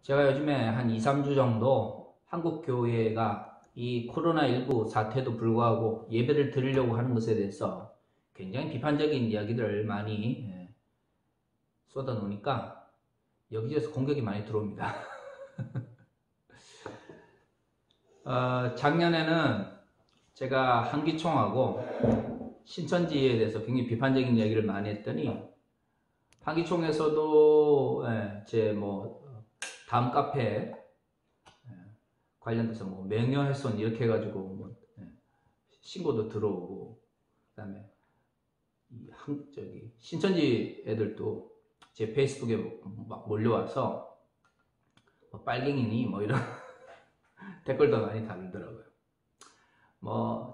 제가 요즘에 한 2, 3주 정도 한국 교회가 이 코로나19 사태도 불구하고 예배를 드리려고 하는 것에 대해서 굉장히 비판적인 이야기들을 많이 쏟아 놓으니까 여기저기서 공격이 많이 들어옵니다. 작년에는 제가 한기총하고 신천지에 대해서 굉장히 비판적인 이야기를 많이 했더니 한기총에서도 제 다음 카페에 관련돼서 명예훼손 이렇게 해가지고 신고도 들어오고, 그다음에 신천지 애들도 제 페이스북에 막 몰려와서 빨갱이니 이런 댓글도 많이 달더라고요.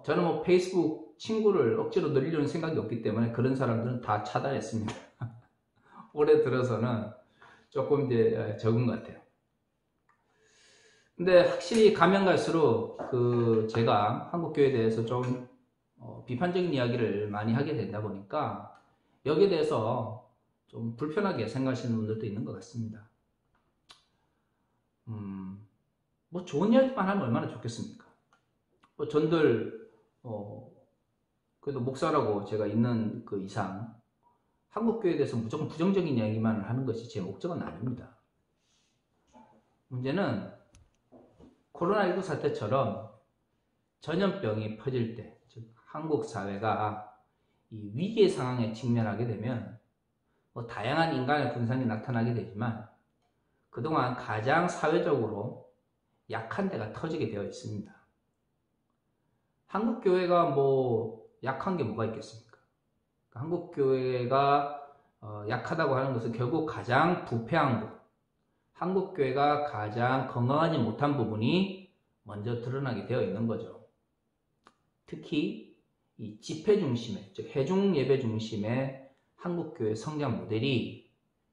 저는 페이스북 친구를 억지로 늘리려는 생각이 없기 때문에 그런 사람들은 다 차단했습니다. 올해 들어서는 조금 이제 적은 것 같아요. 근데 확실히 가면 갈수록 제가 한국교회에 대해서 좀 비판적인 이야기를 많이 하게 되다 보니까 여기에 대해서 좀 불편하게 생각하시는 분들도 있는 것 같습니다. 좋은 이야기만 하면 얼마나 좋겠습니까? 전들 그래도 목사라고 제가 있는 그 이상 한국교회에 대해서 무조건 부정적인 이야기만 하는 것이 제 목적은 아닙니다. 문제는 코로나19 사태처럼 전염병이 퍼질 때, 즉 한국 사회가 이 위기의 상황에 직면하게 되면 다양한 인간의 분상이 나타나게 되지만 그동안 가장 사회적으로 약한 데가 터지게 되어 있습니다. 한국교회가 약한 게 뭐가 있겠습니까? 한국교회가 약하다고 하는 것은 결국 가장 부패한 것, 한국교회가 가장 건강하지 못한 부분이 먼저 드러나게 되어 있는 거죠. 특히 이 집회 중심의, 즉 회중 예배 중심의 한국교회 성장 모델이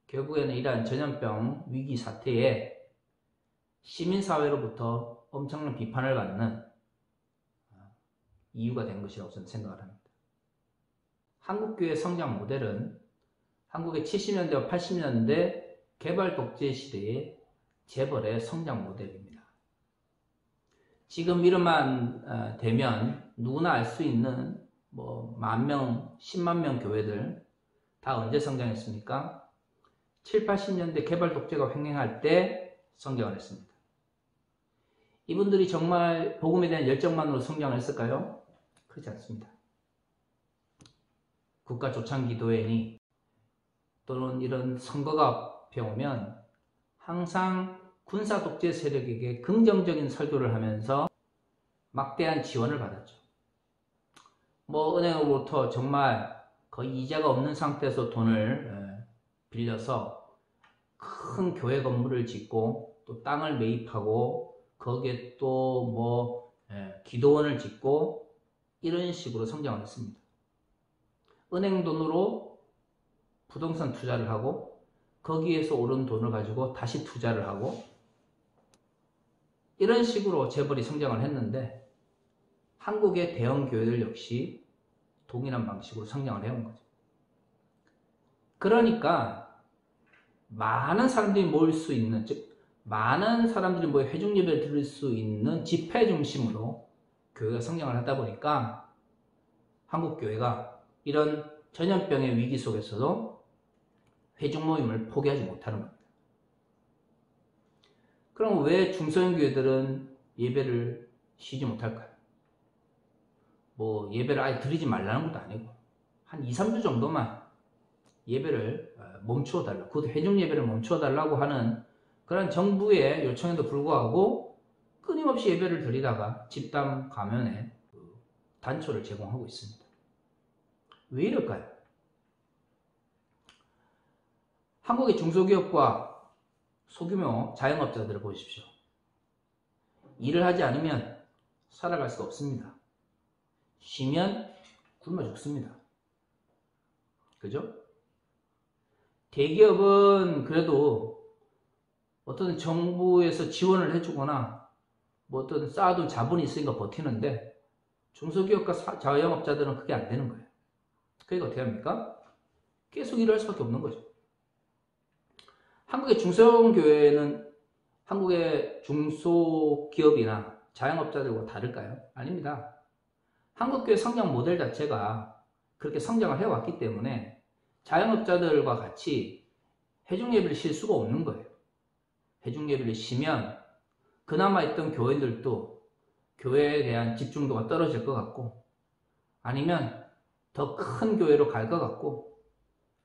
결국에는 이러한 전염병 위기 사태에 시민사회로부터 엄청난 비판을 받는 이유가 된 것이라고 저는 생각을 합니다. 한국교회 성장 모델은 한국의 70년대와 80년대 개발 독재 시대의 재벌의 성장 모델입니다. 지금 이름만 되면 누구나 알 수 있는 10,000명, 10만 명 교회들 다 언제 성장했습니까? 7, 80년대 개발 독재가 횡행할 때 성장을 했습니다. 이분들이 정말 복음에 대한 열정만으로 성장을 했을까요? 그렇지 않습니다. 국가 조창기도회니 또는 이런 선거가 오면 항상 군사 독재 세력에게 긍정적인 설교를 하면서 막대한 지원을 받았죠. 은행으로부터 정말 거의 이자가 없는 상태에서 돈을 빌려서 큰 교회 건물을 짓고 또 땅을 매입하고 거기에 또 기도원을 짓고 이런 식으로 성장을 했습니다. 은행 돈으로 부동산 투자를 하고 거기에서 오른 돈을 가지고 다시 투자를 하고 이런 식으로 재벌이 성장을 했는데 한국의 대형 교회들 역시 동일한 방식으로 성장을 해온 거죠. 그러니까 많은 사람들이 모일 수 있는, 즉 많은 사람들이 회중 예배를 드릴 수 있는 집회 중심으로 교회가 성장을 하다 보니까 한국 교회가 이런 전염병의 위기 속에서도 회중 모임을 포기하지 못하는 겁니다. 그럼 왜 중소형 교회들은 예배를 쉬지 못할까요? 예배를 아예 드리지 말라는 것도 아니고 한 2, 3주 정도만 예배를 멈추어 달라, 그 회중 예배를 멈추어 달라고 하는 그런 정부의 요청에도 불구하고 끊임없이 예배를 드리다가 집단 감염에 단초를 제공하고 있습니다. 왜 이럴까요? 한국의 중소기업과 소규모 자영업자들을 보십시오. 일을 하지 않으면 살아갈 수가 없습니다. 쉬면 굶어 죽습니다. 그죠? 대기업은 그래도 어떤 정부에서 지원을 해주거나 어떤 쌓아둔 자본이 있으니까 버티는데 중소기업과 자영업자들은 그게 안 되는 거예요. 그러니까 어떻게 합니까? 계속 일할 수밖에 없는 거죠. 한국의 중소형 교회는 한국의 중소기업이나 자영업자들과 다를까요? 아닙니다. 한국교회 성장 모델 자체가 그렇게 성장을 해왔기 때문에 자영업자들과 같이 회중예배를 쉴 수가 없는 거예요. 회중예배를 쉬면 그나마 있던 교회들도 교회에 대한 집중도가 떨어질 것 같고, 아니면 더 큰 교회로 갈 것 같고,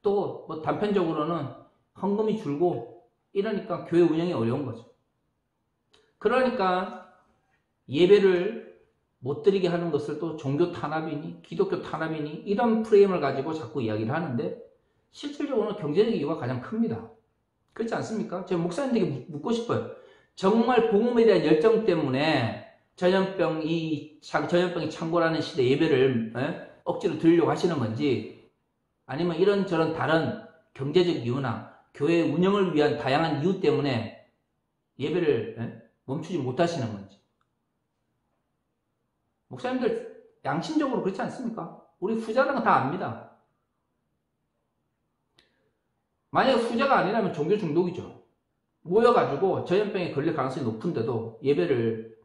또 뭐 단편적으로는 헌금이 줄고 이러니까 교회 운영이 어려운 거죠. 그러니까 예배를 못 드리게 하는 것을 또 종교 탄압이니 기독교 탄압이니 이런 프레임을 가지고 자꾸 이야기를 하는데, 실질적으로는 경제적 이유가 가장 큽니다. 그렇지 않습니까? 제가 목사님들에게 묻고 싶어요. 정말 복음에 대한 열정 때문에 전염병이 창궐하는 시대 예배를 억지로 드리려고 하시는 건지, 아니면 이런저런 다른 경제적 이유나 교회 운영을 위한 다양한 이유 때문에 예배를 멈추지 못하시는 건지. 목사님들 양심적으로 그렇지 않습니까? 우리 후자라는 건 다 압니다. 만약에 후자가 아니라면 종교 중독이죠. 모여가지고 전염병에 걸릴 가능성이 높은데도 예배를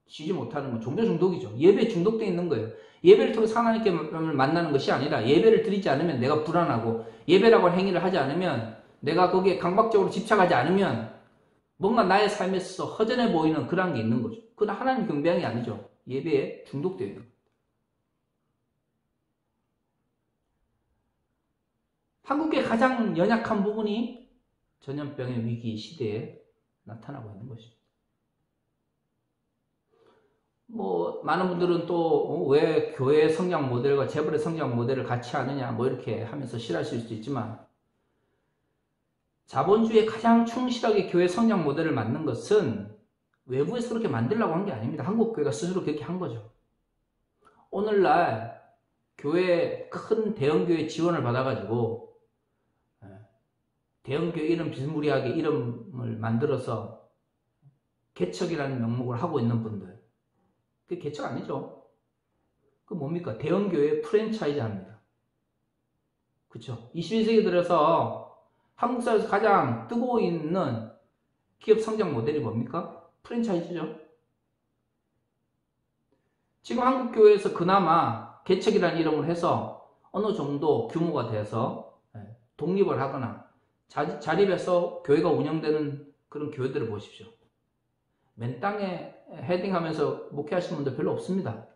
쉬지 못하는 건 종교 중독이죠. 예배에 중독되어 있는 거예요. 예배를 통해서 하나님을 만나는 것이 아니라, 예배를 드리지 않으면 내가 불안하고, 예배라고 하는 행위를 하지 않으면, 내가 거기에 강박적으로 집착하지 않으면 뭔가 나의 삶에서 허전해 보이는 그런 게 있는 거죠. 그건 하나님 경배함이 아니죠. 예배에 중독되어 있는 거예요. 한국의 가장 연약한 부분이 전염병의 위기 시대에 나타나고 있는 것입니다. 뭐 많은 분들은 또 왜 교회의 성장 모델과 재벌의 성장 모델을 같이 하느냐 뭐 이렇게 하면서 싫어하실 수도 있지만, 자본주의에 가장 충실하게 교회 성장 모델을 만든 것은 외부에서 그렇게 만들려고 한 게 아닙니다. 한국 교회가 스스로 그렇게 한 거죠. 오늘날 큰 대형교회 지원을 받아가지고 대형교회 이름 비스무리하게 이름을 만들어서 개척이라는 명목을 하고 있는 분들, 그게 개척 아니죠. 그 뭡니까? 대형교회 프랜차이즈 합니다. 그쵸? 21세기 들어서 한국 사회에서 가장 뜨고 있는 기업 성장 모델이 뭡니까? 프랜차이즈죠. 지금 한국 교회에서 그나마 개척이라는 이름을 해서 어느 정도 규모가 돼서 독립을 하거나 자립해서 교회가 운영되는 그런 교회들을 보십시오. 맨 땅에 헤딩하면서 목회하시는 분들 별로 없습니다.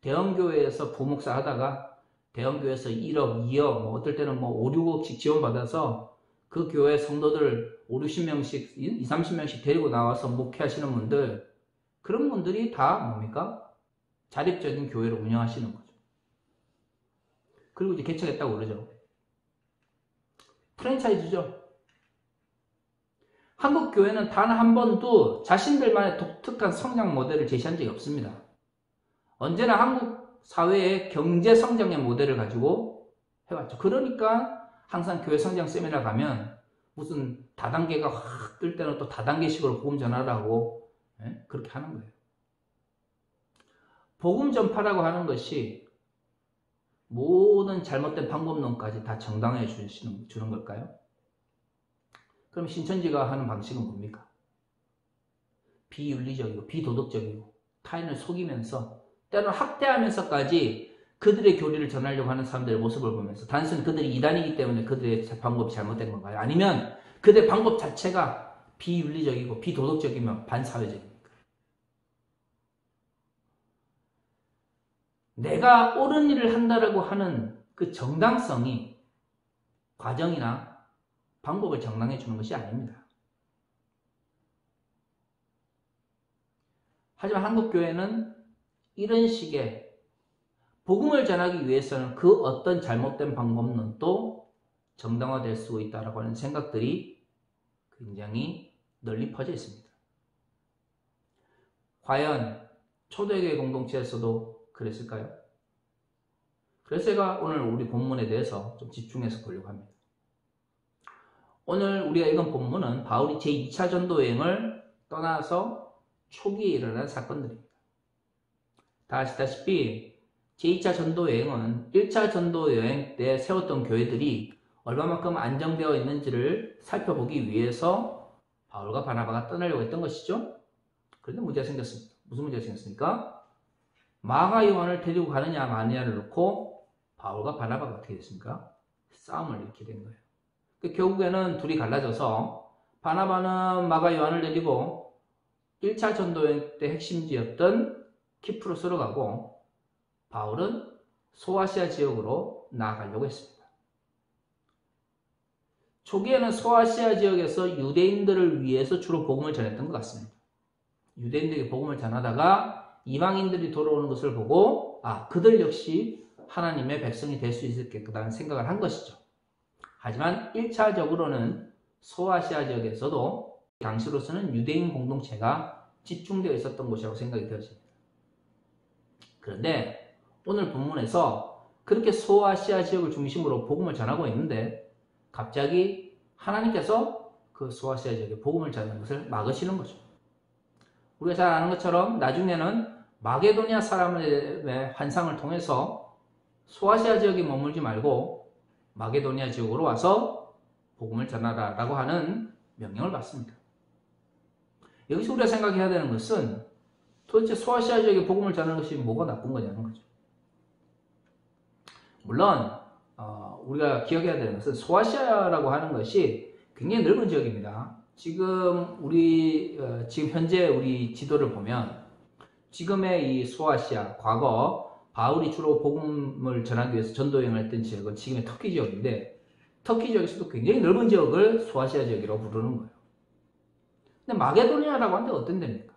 대형교회에서 부목사 하다가 대형교회에서 1억, 2억, 뭐 어떨 때는 뭐 5, 6억씩 지원받아서 그 교회 성도들 5, 60명씩, 20, 30명씩 데리고 나와서 목회하시는 분들, 그런 분들이 다 뭡니까? 자립적인 교회를 운영하시는 거죠. 그리고 이제 개척했다고 그러죠. 프랜차이즈죠. 한국 교회는 단 한 번도 자신들만의 독특한 성장 모델을 제시한 적이 없습니다. 언제나 한국 사회의 경제 성장의 모델을 가지고 해왔죠. 그러니까 항상 교회 성장 세미나 가면 무슨 다단계가 확 뜰 때는 또 다단계식으로 복음 전하라고 그렇게 하는 거예요. 복음 전파라고 하는 것이 모든 잘못된 방법론까지 다 정당화해 주는 걸까요? 그럼 신천지가 하는 방식은 뭡니까? 비윤리적이고 비도덕적이고 타인을 속이면서 때로는 학대하면서까지 그들의 교리를 전하려고 하는 사람들의 모습을 보면서, 단순히 그들이 이단이기 때문에 그들의 방법이 잘못된 건가요? 아니면 그들의 방법 자체가 비윤리적이고 비도덕적이며 반사회적입니까? 내가 옳은 일을 한다라고 하는 그 정당성이 과정이나 방법을 정당해 주는 것이 아닙니다. 하지만 한국교회는 이런 식의 복음을 전하기 위해서는 그 어떤 잘못된 방법론도 정당화될 수 있다고 하는 생각들이 굉장히 널리 퍼져 있습니다. 과연 초대교회 공동체에서도 그랬을까요? 그래서 제가 오늘 우리 본문에 대해서 좀 집중해서 보려고 합니다. 오늘 우리가 읽은 본문은 바울이 제2차 전도 여행을 떠나서 초기에 일어난 사건들입니다. 다 아시다시피 제2차 전도 여행은 1차 전도 여행 때 세웠던 교회들이 얼마만큼 안정되어 있는지를 살펴보기 위해서 바울과 바나바가 떠나려고 했던 것이죠. 그런데 문제가 생겼습니다. 무슨 문제가 생겼습니까? 마가 요한을 데리고 가느냐 마느냐를 놓고 바울과 바나바가 어떻게 됐습니까? 싸움을 일으키게 된 거예요. 결국에는 둘이 갈라져서 바나바는 마가 요한을 데리고 1차 전도여행 때 핵심지였던 키프로스로 가고 바울은 소아시아 지역으로 나아가려고 했습니다. 초기에는 소아시아 지역에서 유대인들을 위해서 주로 복음을 전했던 것 같습니다. 유대인들에게 복음을 전하다가 이방인들이 돌아오는 것을 보고 그들 역시 하나님의 백성이 될 수 있겠다는 생각을 한 것이죠. 하지만 1차적으로는 소아시아 지역에서도 당시로서는 유대인 공동체가 집중되어 있었던 곳이라고 생각이 되어집니다. 그런데 오늘 본문에서 그렇게 소아시아 지역을 중심으로 복음을 전하고 있는데 갑자기 하나님께서 그 소아시아 지역에 복음을 전하는 것을 막으시는 거죠. 우리가 잘 아는 것처럼 나중에는 마게도니아 사람의 환상을 통해서 소아시아 지역에 머물지 말고 마게도니아 지역으로 와서 복음을 전하라라고 하는 명령을 받습니다. 여기서 우리가 생각해야 되는 것은 도대체 소아시아 지역에 복음을 전하는 것이 뭐가 나쁜 거냐는 거죠. 물론 우리가 기억해야 되는 것은 소아시아라고 하는 것이 굉장히 넓은 지역입니다. 지금 현재 우리 지도를 보면 지금의 이 소아시아, 과거 바울이 주로 복음을 전하기 위해서 전도여행을 했던 지역은 지금의 터키 지역인데 터키 지역에서도 굉장히 넓은 지역을 소아시아 지역이라고 부르는 거예요. 근데 마게도니아라고 하는데 어떤 데입니까?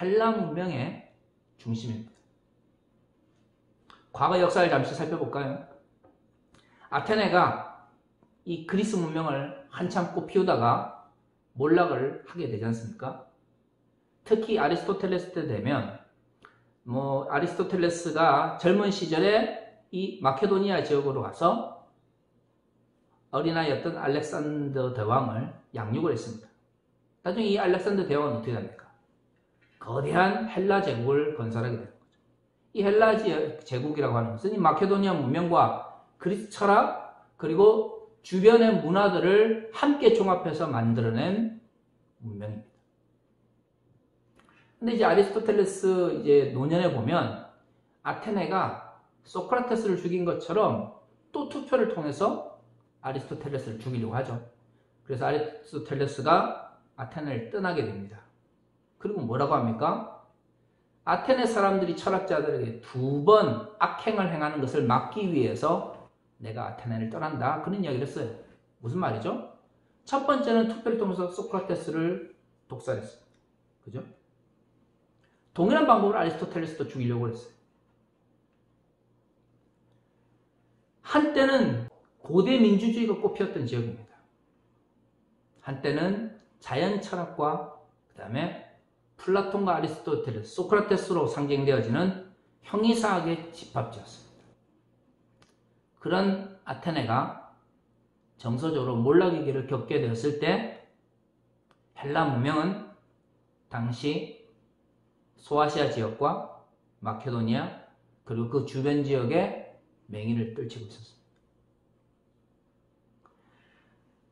헬라 문명의 중심입니다. 과거 역사를 잠시 살펴볼까요? 아테네가 이 그리스 문명을 한참 꽃피우다가 몰락을 하게 되지 않습니까? 특히 아리스토텔레스 때 되면 아리스토텔레스가 젊은 시절에 이 마케도니아 지역으로 가서 어린아이였던 알렉산더 대왕을 양육을 했습니다. 나중에 이 알렉산더 대왕은 어떻게 됩니까? 거대한 헬라 제국을 건설하게 되는 거죠. 이 헬라 제국이라고 하는 것은 이 마케도니아 문명과 그리스 철학 그리고 주변의 문화들을 함께 종합해서 만들어낸 문명입니다. 근데 이제 아리스토텔레스 노년에 보면 아테네가 소크라테스를 죽인 것처럼 또 투표를 통해서 아리스토텔레스를 죽이려고 하죠. 그래서 아리스토텔레스가 아테네를 떠나게 됩니다. 그리고 뭐라고 합니까? 아테네 사람들이 철학자들에게 2번 악행을 행하는 것을 막기 위해서 내가 아테네를 떠난다. 그런 이야기를 했어요. 무슨 말이죠? 첫 번째는 투표를 통해서 소크라테스를 독살했어요. 그죠? 동일한 방법으로 아리스토텔레스도 죽이려고 했어요. 한때는 고대 민주주의가 꽃피었던 지역입니다. 한때는 자연 철학과 그 다음에 플라톤과 아리스토텔레스, 소크라테스로 상징되어지는 형이사학의 집합지였습니다. 그런 아테네가 정서적으로 몰락의 길을 겪게 되었을 때 헬라 문명은 당시 소아시아 지역과 마케도니아 그리고 그 주변 지역에 맹위를 떨치고 있었습니다.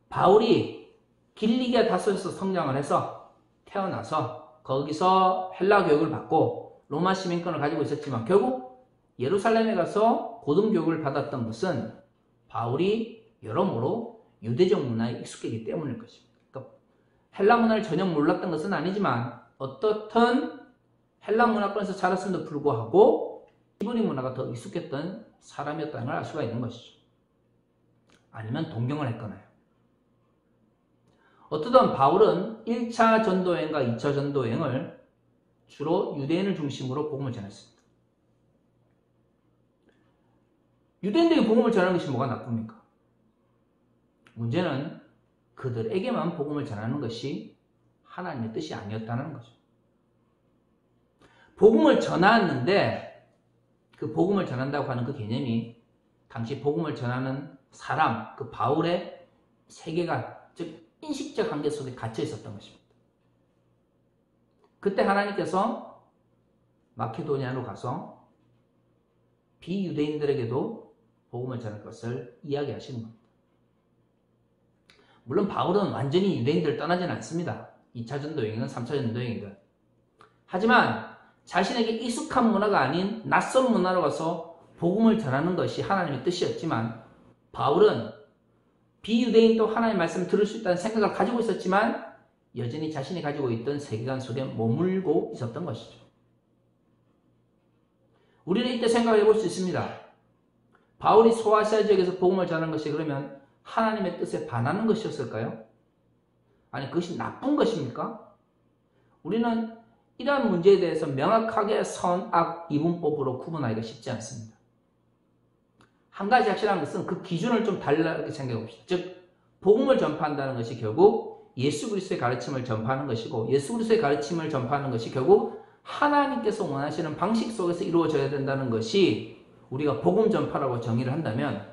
바울이 길리기아 다소에서 성장을 해서 태어나서 거기서 헬라 교육을 받고 로마 시민권을 가지고 있었지만 결국 예루살렘에 가서 고등교육을 받았던 것은 바울이 여러모로 유대적 문화에 익숙했기 때문일 것입니다. 그러니까 헬라 문화를 전혀 몰랐던 것은 아니지만 어떻든 헬라 문화권에서 자랐음에도 불구하고 히브리 문화가 더 익숙했던 사람이었다는 걸 알 수가 있는 것이죠. 아니면 동경을 했거나요. 어떠든 바울은 1차 전도여행과 2차 전도여행을 주로 유대인을 중심으로 복음을 전했습니다. 유대인들에게 복음을 전하는 것이 뭐가 나쁩니까? 문제는 그들에게만 복음을 전하는 것이 하나님의 뜻이 아니었다는 거죠. 복음을 전하는데 그 복음을 전한다고 하는 그 개념이 당시 복음을 전하는 사람, 그 바울의 세계관, 즉 인식적 관계 속에 갇혀 있었던 것입니다. 그때 하나님께서 마케도니아로 가서 비유대인들에게도 복음을 전할 것을 이야기하시는 겁니다. 물론 바울은 완전히 유대인들을 떠나지는 않습니다. 2차 전도여행이든 3차 전도여행이든. 하지만 자신에게 익숙한 문화가 아닌 낯선 문화로 가서 복음을 전하는 것이 하나님의 뜻이었지만 바울은 비유대인도 하나님의 말씀을 들을 수 있다는 생각을 가지고 있었지만 여전히 자신이 가지고 있던 세계관 속에 머물고 있었던 것이죠. 우리는 이때 생각해 볼 수 있습니다. 바울이 소아시아 지역에서 복음을 전하는 것이 그러면 하나님의 뜻에 반하는 것이었을까요? 아니 그것이 나쁜 것입니까? 우리는 이러한 문제에 대해서 명확하게 선, 악, 이분법으로 구분하기가 쉽지 않습니다. 한 가지 확실한 것은 그 기준을 좀 다르게 생각해 봅시다. 즉 복음을 전파한다는 것이 결국 예수 그리스도의 가르침을 전파하는 것이고 예수 그리스도의 가르침을 전파하는 것이 결국 하나님께서 원하시는 방식 속에서 이루어져야 된다는 것이 우리가 복음 전파라고 정의를 한다면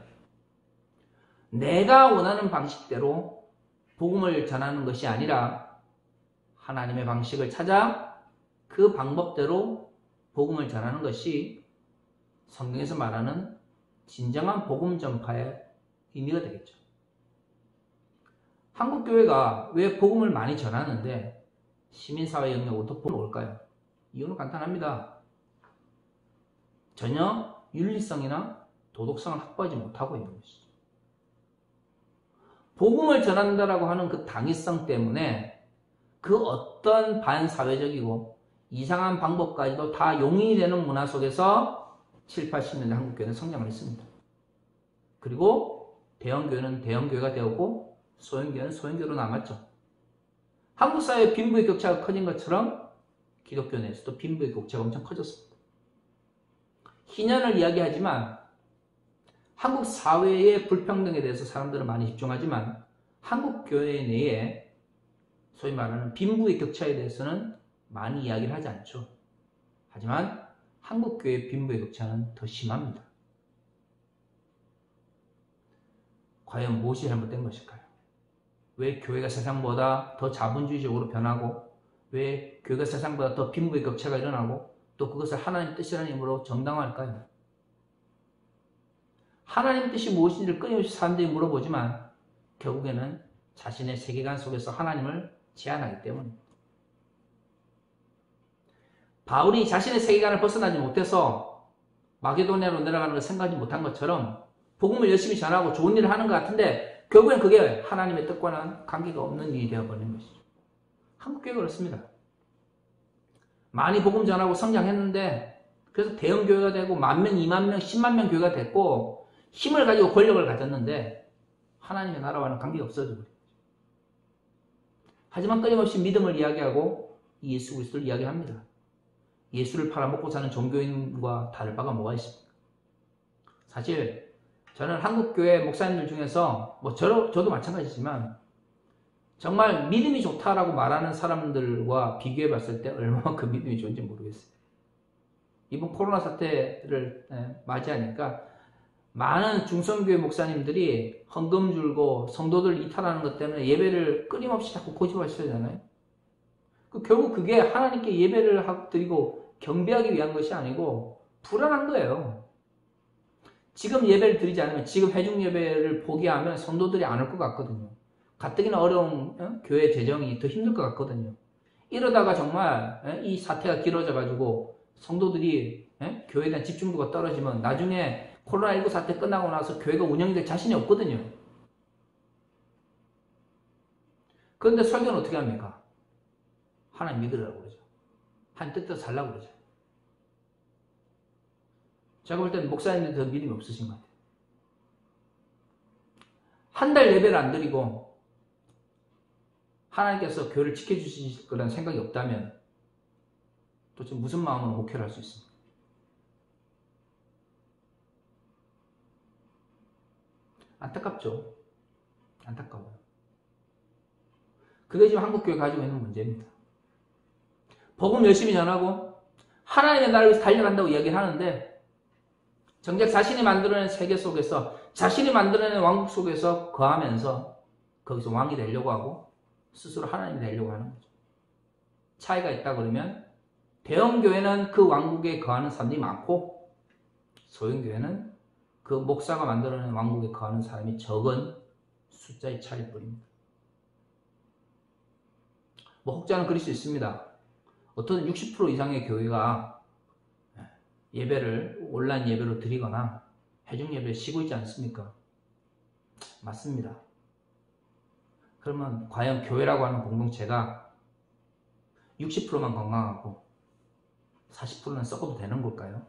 내가 원하는 방식대로 복음을 전하는 것이 아니라 하나님의 방식을 찾아 그 방법대로 복음을 전하는 것이 성경에서 말하는 진정한 복음 전파의 의미가 되겠죠. 한국 교회가 왜 복음을 많이 전하는데 시민사회 영역으로 더 올까요? 이유는 간단합니다. 전혀 윤리성이나 도덕성을 확보하지 못하고 있는 것이죠. 복음을 전한다라고 하는 그 당위성 때문에 그 어떤 반사회적이고 이상한 방법까지도 다 용인이 되는 문화 속에서 7, 80년대 한국교회는 성장을 했습니다. 그리고 대형교회는 대형교회가 되었고 소형교회는 소형교회로 남았죠. 한국 사회의 빈부의 격차가 커진 것처럼 기독교 내에서도 빈부의 격차가 엄청 커졌습니다. 희년을 이야기하지만 한국 사회의 불평등에 대해서 사람들은 많이 집중하지만 한국 교회 내에 소위 말하는 빈부의 격차에 대해서는 많이 이야기를 하지 않죠. 하지만 한국 교회의 빈부의 격차는 더 심합니다. 과연 무엇이 잘못된 것일까요? 왜 교회가 세상보다 더 자본주의적으로 변하고 왜 교회가 세상보다 더 빈부의 격차가 일어나고 또 그것을 하나님 뜻이라는 힘으로 정당화할까요? 하나님 뜻이 무엇인지를 끊임없이 사람들이 물어보지만 결국에는 자신의 세계관 속에서 하나님을 제한하기 때문입니다. 바울이 자신의 세계관을 벗어나지 못해서 마게도냐로 내려가는 걸 생각하지 못한 것처럼 복음을 열심히 전하고 좋은 일을 하는 것 같은데 결국엔 그게 하나님의 뜻과는 관계가 없는 일이 되어버리는 것이죠. 한국교회가 그렇습니다. 많이 복음 전하고 성장했는데 그래서 대형교회가 되고 10,000명, 20,000명, 100,000명 교회가 됐고 힘을 가지고 권력을 가졌는데 하나님의 나라와는 관계가 없어져 버려요. 하지만 끊임없이 믿음을 이야기하고 예수 그리스도를 이야기합니다. 예수를 팔아먹고 사는 종교인과 다를 바가 뭐가 있습니까? 사실 저는 한국교회 목사님들 중에서 저도 마찬가지지만 정말 믿음이 좋다라고 말하는 사람들과 비교해 봤을 때 얼마만큼 믿음이 좋은지 모르겠어요. 이번 코로나 사태를 맞이하니까 많은 중성교회 목사님들이 헌금 줄고 성도들 이탈하는 것 때문에 예배를 끊임없이 자꾸 고집하시잖아요. 결국 그게 하나님께 예배를 드리고 경배하기 위한 것이 아니고 불안한 거예요. 지금 예배를 드리지 않으면 지금 회중 예배를 포기하면 성도들이 안 올 것 같거든요. 가뜩이나 어려운 교회 재정이 더 힘들 것 같거든요. 이러다가 정말 이 사태가 길어져 가지고 성도들이 교회에 대한 집중도가 떨어지면 나중에 코로나19 사태 끝나고 나서 교회가 운영이 될 자신이 없거든요. 그런데 설교는 어떻게 합니까? 하나님 믿으라고 그러죠. 하나님 뜻대로 살라고 그러죠. 제가 볼 때는 목사님들이 더 믿음이 없으신 것 같아요. 한 달 예배를 안 드리고 하나님께서 교회를 지켜주실 거라는 생각이 없다면 도대체 무슨 마음으로 목회를 할 수 있습니까? 안타깝죠. 안타까워요. 그게 지금 한국교회가 가지고 있는 문제입니다. 복음 열심히 전하고 하나님의 나라를 위해서 달려간다고 이야기를 하는데 정작 자신이 만들어낸 세계 속에서 자신이 만들어낸 왕국 속에서 거하면서 거기서 왕이 되려고 하고 스스로 하나님이 되려고 하는 거죠. 차이가 있다 그러면 대형교회는 그 왕국에 거하는 사람들이 많고 소형교회는 그 목사가 만들어낸 왕국에 거하는 사람이 적은 숫자의 차이일 뿐입니다. 뭐 혹자는 그럴 수 있습니다. 어떤 60% 이상의 교회가 예배를 온라인 예배로 드리거나 회중 예배를 쉬고 있지 않습니까? 맞습니다. 그러면 과연 교회라고 하는 공동체가 60%만 건강하고 40%는 썩어도 되는 걸까요?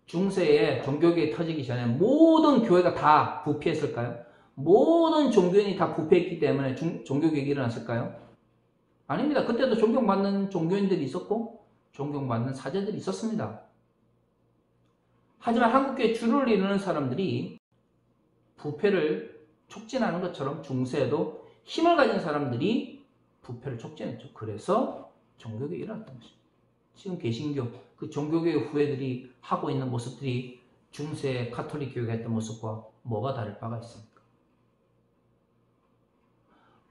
중세에 종교개혁이 터지기 전에 모든 교회가 다 부패했을까요? 모든 종교인이 다 부패했기 때문에 종교개혁이 일어났을까요? 아닙니다. 그때도 존경받는 종교인들이 있었고 존경받는 사제들이 있었습니다. 하지만 한국교회 주를 이루는 사람들이 부패를 촉진하는 것처럼 중세에도 힘을 가진 사람들이 부패를 촉진했죠. 그래서 종교개혁이 일어났던 것입니다. 지금 개신교, 그 종교개혁 후예들이 하고 있는 모습들이 중세 가톨릭 교회가 했던 모습과 뭐가 다를 바가 있습니까?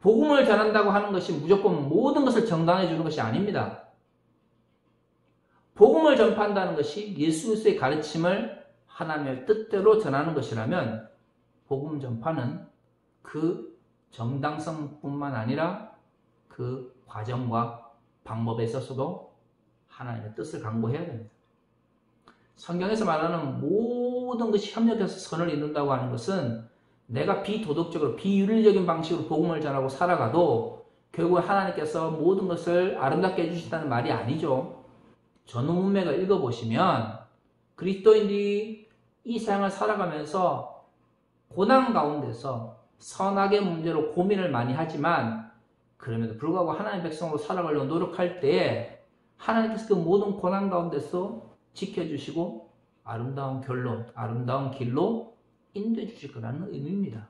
복음을 전한다고 하는 것이 무조건 모든 것을 정당해 주는 것이 아닙니다. 복음을 전파한다는 것이 예수 그리스도의 가르침을 하나님의 뜻대로 전하는 것이라면 복음 전파는 그 정당성뿐만 아니라 그 과정과 방법에 있어서도 하나님의 뜻을 강구해야 됩니다. 성경에서 말하는 모든 것이 협력해서 선을 이룬다고 하는 것은 내가 비도덕적으로 비윤리적인 방식으로 복음을 전하고 살아가도 결국 하나님께서 모든 것을 아름답게 해주신다는 말이 아니죠. 전후 문맥을 읽어보시면 그리스도인들이 이 세상을 살아가면서 고난 가운데서 선악의 문제로 고민을 많이 하지만 그럼에도 불구하고 하나님의 백성으로 살아가려고 노력할 때에 하나님께서 그 모든 고난 가운데서 지켜주시고 아름다운 결론, 아름다운 길로 인도해 주실 거라는 의미입니다.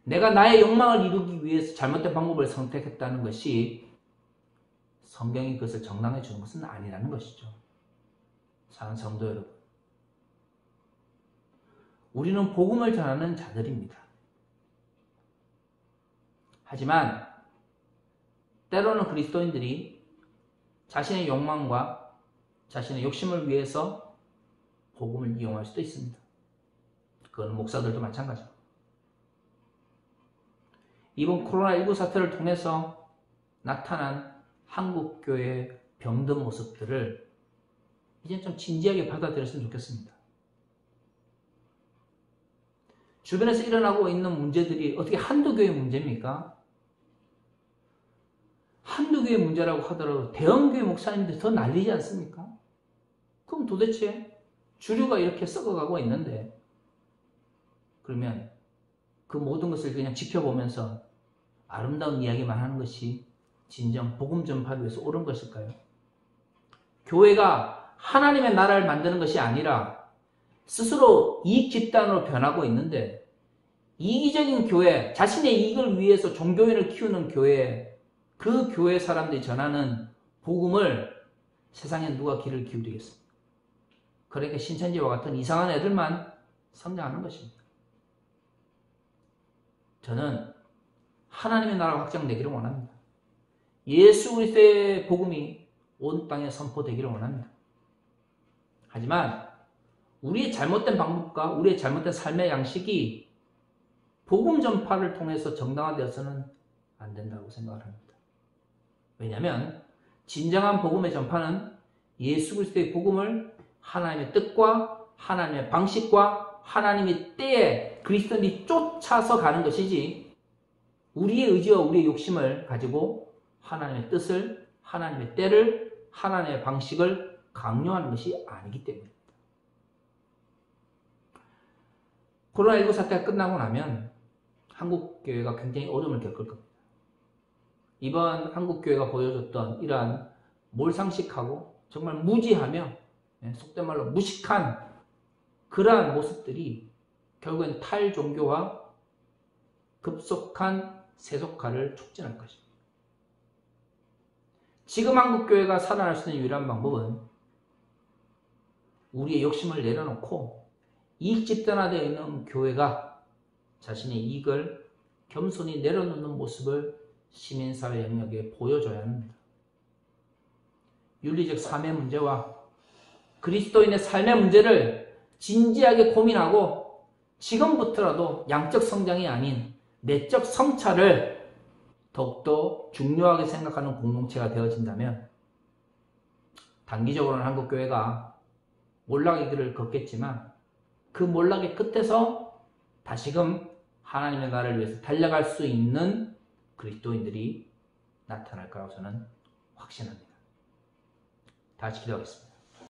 내가 나의 욕망을 이루기 위해서 잘못된 방법을 선택했다는 것이 성경이 그것을 정당해 주는 것은 아니라는 것이죠. 사랑하는 성도 여러분, 우리는 복음을 전하는 자들입니다. 하지만 때로는 그리스도인들이 자신의 욕망과 자신의 욕심을 위해서 복음을 이용할 수도 있습니다. 그건 목사들도 마찬가지입니다. 이번 코로나19 사태를 통해서 나타난 한국교회의 병든 모습들을 이제 좀 진지하게 받아들였으면 좋겠습니다. 주변에서 일어나고 있는 문제들이 어떻게 한두 교회의 문제입니까? 한두 교회의 문제라고 하더라도 대형교회 목사님들이 더 난리지 않습니까? 그럼 도대체 주류가 이렇게 썩어가고 있는데 그러면 그 모든 것을 그냥 지켜보면서 아름다운 이야기만 하는 것이 진정 복음 전파를 위해서 옳은 것일까요? 교회가 하나님의 나라를 만드는 것이 아니라 스스로 이익 집단으로 변하고 있는데 이기적인 교회, 자신의 이익을 위해서 종교인을 키우는 교회, 그 교회 사람들이 전하는 복음을 세상에 누가 귀를 기울이겠습니까? 그러니까 신천지와 같은 이상한 애들만 성장하는 것입니다. 저는 하나님의 나라가 확장되기를 원합니다. 예수 그리스도의 복음이 온 땅에 선포되기를 원합니다. 하지만 우리의 잘못된 방법과 우리의 잘못된 삶의 양식이 복음 전파를 통해서 정당화되어서는 안 된다고 생각을 합니다. 왜냐하면 진정한 복음의 전파는 예수 그리스도의 복음을 하나님의 뜻과 하나님의 방식과 하나님의 때에 그리스도인이 쫓아서 가는 것이지 우리의 의지와 우리의 욕심을 가지고 하나님의 뜻을, 하나님의 때를, 하나님의 방식을 강요하는 것이 아니기 때문입니다. 코로나19 사태가 끝나고 나면 한국교회가 굉장히 어려움을 겪을 겁니다. 이번 한국교회가 보여줬던 이러한 몰상식하고 정말 무지하며 속된 말로 무식한 그러한 모습들이 결국엔 탈종교와 급속한 세속화를 촉진할 것입니다. 지금 한국교회가 살아날 수 있는 유일한 방법은 우리의 욕심을 내려놓고 이익 집단화되어 있는 교회가 자신의 이익을 겸손히 내려놓는 모습을 시민사회 영역에 보여줘야 합니다. 윤리적 삶의 문제와 그리스도인의 삶의 문제를 진지하게 고민하고 지금부터라도 양적 성장이 아닌 내적 성찰을 더욱더 중요하게 생각하는 공동체가 되어진다면 단기적으로는 한국교회가 몰락의 길을 걷겠지만 그 몰락의 끝에서 다시금 하나님의 나라를 위해서 달려갈 수 있는 그리스도인들이 나타날 거라고 저는 확신합니다. 다 같이 기도하겠습니다.